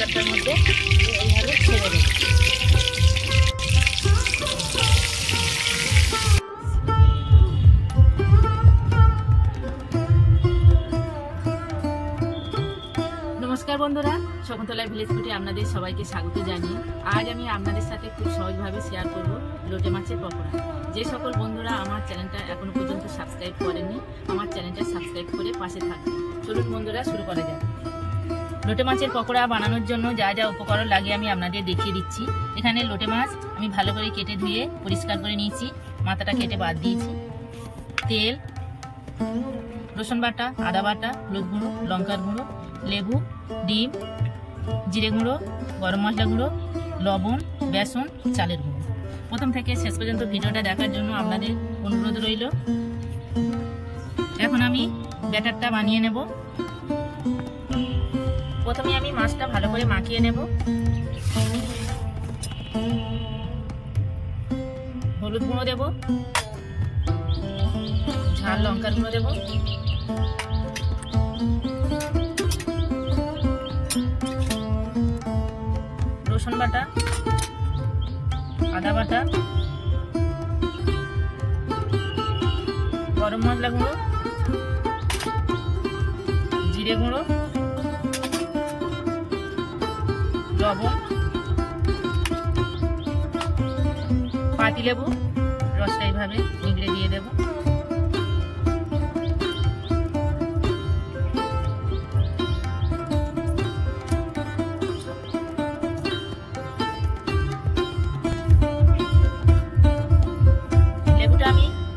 ব্যাটারটার মধ্যে এইভাবে ছেড়ে দেবো। নমস্কার বন্ধুরা, শকুন্তলা ভিলেজ ফুডে আপনাদের সবাইকে স্বাগত জানিয়ে আজ আমি আপনাদের সাথে খুব সহজভাবে শেয়ার করব লোটে মাছের পকোড়া। যে সকল বন্ধুরা আমার চ্যানেলটা এখনো পর্যন্ত সাবস্ক্রাইব করেননি, আমার চ্যানেলটা সাবস্ক্রাইব করে পাশে থাকবেন। চলুন বন্ধুরা, শুরু করা যাক। লোটে মাছের পকোড়া বানানোর জন্য যা যা উপকরণ লাগে আমি আপনাদের দেখিয়ে দিচ্ছি। এখানে লোটে মাছ আমি ভালো করে কেটে ধুয়ে পরিষ্কার করে নিয়েছি, মাথাটা কেটে বাদ দিয়েছি। তেল, রসুন বাটা, আদা বাটা, হলুদ গুঁড়ো, লঙ্কার গুঁড়ো, লেবু, ডিম, জিরে গুঁড়ো, গরম মশলা গুঁড়ো, লবণ, বেসন, চালের গুঁড়ো। প্রথম থেকে শেষ পর্যন্ত ভিডিওটা দেখার জন্য আপনাদের অনুরোধ রইল। এখন আমি ব্যাটারটা বানিয়ে নেব। প্রথমে আমি মাছটা ভালো করে মাখিয়ে নেব। হলুদ গুঁড়ো দেব, ঝাল লঙ্কার গুঁড়ো দেব, রসুন বাটা, আদা বাটা, গরম মশলা গুঁড়ো, জিরে গুঁড়ো, লবণ, পাতিলেবু রসটা এইভাবে নিগড়ে দিয়ে দেব।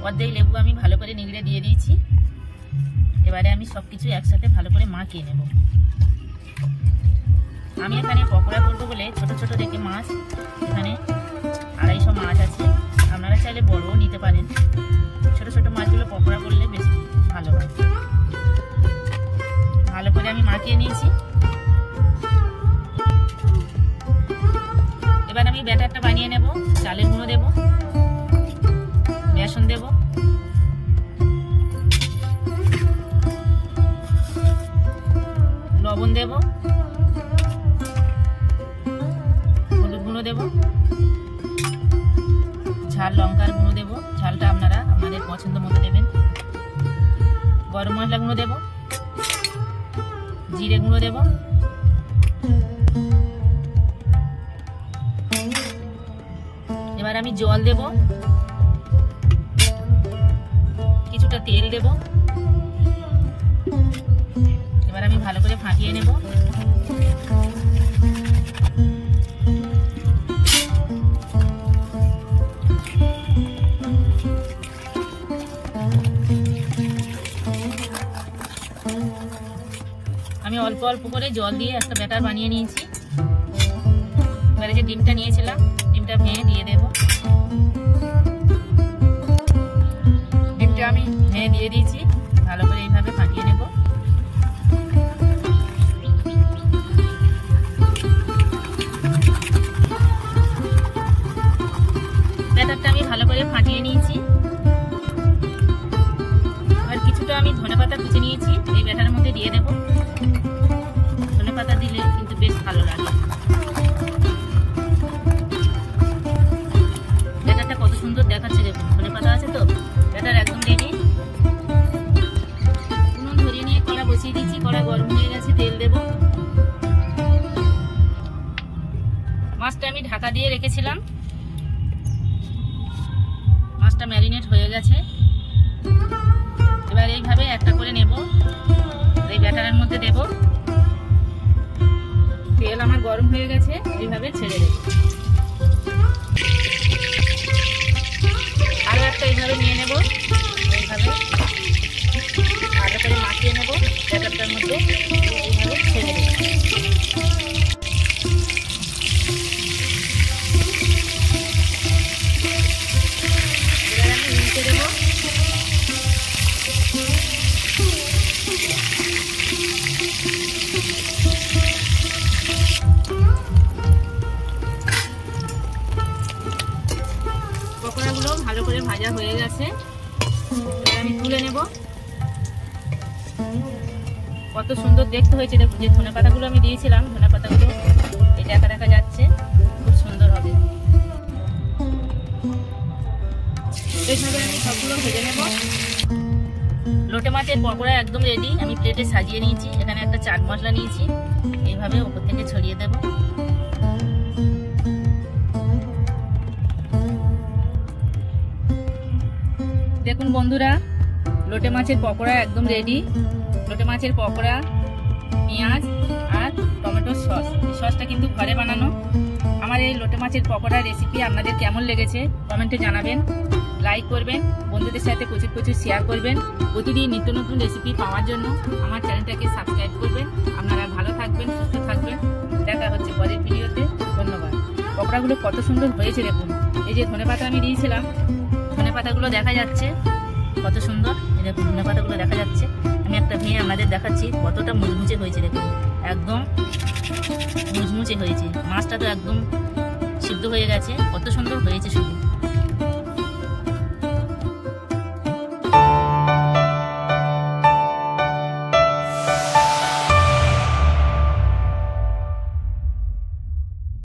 অর্ধেক লেবু আমি ভালো করে নিগড়ে দিয়ে দিয়েছি। এবারে আমি সবকিছু একসাথে ভালো করে মাখিয়ে নেব। আমি এখানে পকোড়া করবো বলে ছোট ছোট দেখে মাছ, এখানে 250 মাছ আছে, আপনারা চাইলে বড়ও নিতে পারেন। ছোট ছোট মাছগুলো পকোড়া করলে বেশ ভালো হয়। ভালো করে আমি মাখিয়ে নিয়েছি। এবার আমি ব্যাটারটা বানিয়ে নেব। চালের গুঁড়ো দেব, বেসন দেব, লবণ দেব, হলুদ গুঁড়ো দেব, ঝাল লঙ্কার গুঁড়ো দেব, ঝালটা আপনারা আপনাদের পছন্দ মতো দেবেন, গরম মশলা গুঁড়ো দেব, জিরে গুঁড়ো দেব, এবার আমি জল দেব, কিছুটা তেল দেব। এবার আমি ভালো করে ফাটিয়ে নেব। আমি অল্প অল্প করে জল দিয়ে একটা ব্যাটার বানিয়ে নিয়েছি। এবারে যে ডিমটা নিয়েছিলাম, ডিমটা ভেঙে দিয়ে দেব। ডিমটা আমি ভেঙে দিয়ে দিয়েছি, ভালো করে এইভাবে ফাটিয়ে নেব। ব্যাটারটা আমি ভালো করে ফাটিয়ে নিয়েছি। আর কিছুটা আমি ধনেপাতা কুচি নিয়েছি, এই ব্যাটারের মধ্যে দিয়ে দেব। ধনেপাতা দিলে কিন্তু বেশ ভালো লাগে। ব্যাটারটা কত সুন্দর দেখাচ্ছে, দেখুন ধনেপাতা আছে তো। ব্যাটার একদম রেডি। উনুন ধরিয়ে নিয়ে কড়া বসিয়ে দিয়েছি, কড়া গরম হয়ে গেছে, তেল দেব। মাছটা আমি ঢাকা দিয়ে রেখেছিলাম, মাছটা ম্যারিনেট হয়ে গেছে। এবার এইভাবে একটা করে নেব, এই ব্যাটারের মধ্যে দেব। তেল আমার গরম হয়ে গেছে, এইভাবে ছেড়ে দেব। আরো একটা এইভাবে নিয়ে নেব, এইভাবে ভালো করে মাখিয়ে নেব ব্যাটারটার মধ্যে, এইভাবে ছেড়ে দেব। এবার আমি উল্টে দেব। পকোড়াগুলো ভালো করে ভাজা হয়ে গেছে, এবার আমি তুলে নেব। কত সুন্দর দেখতে হয়েছে, দেখুন যে ধনেপাতাগুলো আমি দিয়েছিলাম, ধনেপাতাগুলো দেখা যাচ্ছে, খুব সুন্দর হবে। এইভাবে আমি সবগুলো ভেজে নেব। লোটে মাছের পকোড়া একদম রেডি। আমি প্লেটে সাজিয়ে নিয়েছি। এখানে একটা চাট মশলা নিয়েছি, এইভাবে উপর থেকে ছড়িয়ে দেব। দেখুন বন্ধুরা, লোটে মাছের পকোড়া একদম রেডি। লোটে মাছের পকোড়া, পেঁয়াজ আর টমেটোর সস, এই সসটা কিন্তু ঘরে বানানো। আমার এই লোটে মাছের পকোড়া রেসিপি আপনাদের কেমন লেগেছে কমেন্টে জানাবেন। লাইক করবেন, বন্ধুদের সাথে প্রচুর প্রচুর শেয়ার করবেন। প্রতিদিন নিত্য নতুন রেসিপি পাওয়ার জন্য আমার চ্যানেলটাকে সাবস্ক্রাইব করবেন। আপনারা ভালো থাকবেন, সুস্থ থাকবেন। দেখা হচ্ছে পরের ভিডিওতে। ধন্যবাদ। পকোড়াগুলো কত সুন্দর হয়েছে দেখুন। এই যে ধনেপাতা আমি দিয়েছিলাম, ধনেপাতাগুলো দেখা যাচ্ছে কত সুন্দর। এই দেখুন ধনেপাতাগুলো দেখা যাচ্ছে। আমি একটা ভেঙে আপনাদের দেখাচ্ছি কতটা মুচমুচে হয়েছে। দেখুন একদম মুচমুচে হয়েছে। মাছটা তো একদম সিদ্ধ হয়ে গেছে, কত সুন্দর হয়েছে শুধু।